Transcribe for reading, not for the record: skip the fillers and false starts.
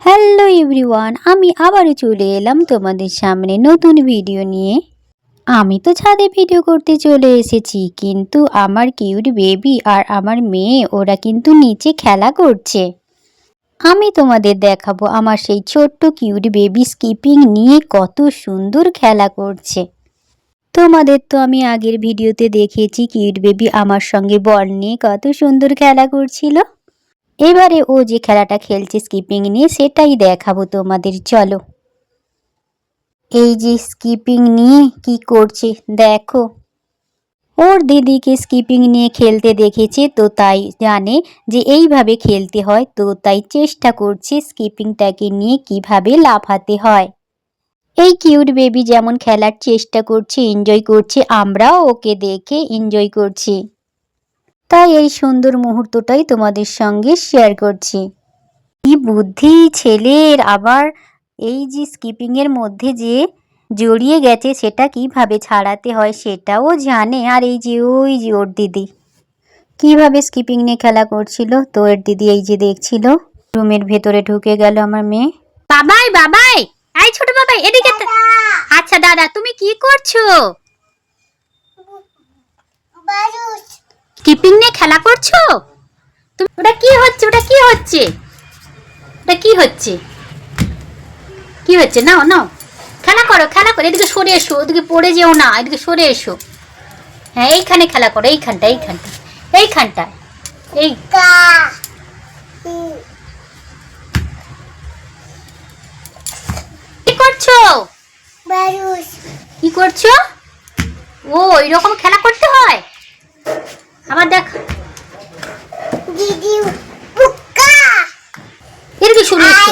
Hello everyone, আমি আবারও চলে এলাম তোমাদের সামনে নতুন ভিডিও নিয়ে। আমি তো ছাদে ভিডিও করতে চলে এসেছি, কিন্তু আমার কিউট বেবি আর আমার মেয়ে ওরা কিন্তু নিচে খেলা করছে। আমি তোমাদের দেখাবো আমার সেই ছোট্ট কিউট বেবি স্কিপিং নিয়ে কত সুন্দর খেলা করছে। তোমাদের তো আমি আগের ভিডিওতে দেখিয়েছি কিউট বেবি আমার সঙ্গে বল নিয়ে কত সুন্দর খেলা করছিল। এবারে ও যে খেলাটা খেলছে স্কিপিং নিয়ে সেটাই দেখাবো তোমাদের। চলো, এই যে স্কিপিং নিয়ে কি করছে দেখো। ওর দিদিকে স্কিপিং নিয়ে খেলতে দেখেছে, তো তাই জানে যে এইভাবে খেলতে হয়, তো তাই চেষ্টা করছে স্কিপিংটাকে নিয়ে কিভাবে লাফাতে হয়। এই কিউট বেবি যেমন খেলার চেষ্টা করছে, এনজয় করছে, আমরাও ওকে দেখে এনজয় করছি। তাই এই সুন্দর মুহূর্তটাই তোমাদের সঙ্গে শেয়ার করছি। কি বুদ্ধি ছেলের! আবার এই যে স্কিপিংয়ের মধ্যে যে জড়িয়ে গেছে সেটা কিভাবে ছাড়াতে হয় সেটাও জানে। আর এই যে ওই যে ওর দিদি কিভাবে স্কিপিং নিয়ে খেলা করছিল, তো এর দিদি এই যে দেখছিল। রুমের ভেতরে ঢুকে গেল আমার মেয়ে। বাবাই বাবাই, এই ছোট বাবাই এদিকে। আচ্ছা দাদা, তুমি কি করছো? স্কিপিং নিয়ে খেলা করছো? ওটা কি হচ্ছে? ওটা কি হচ্ছে? ওটা কি হচ্ছে? কি হচ্ছে? নাও নাও, খেলা করো খেলা করো। এদিকে সরে এসো, ওদিকে পড়ে যেও না, এদিকে সরে এসো। হ্যাঁ, এইখানে খেলা করো, এইখানটা এইখানটা এইখানটা। এই কি করছো? কি করছো? ও এরকম খেলা করতে হয়? আবার দেখ, এদিকে সরে এসো।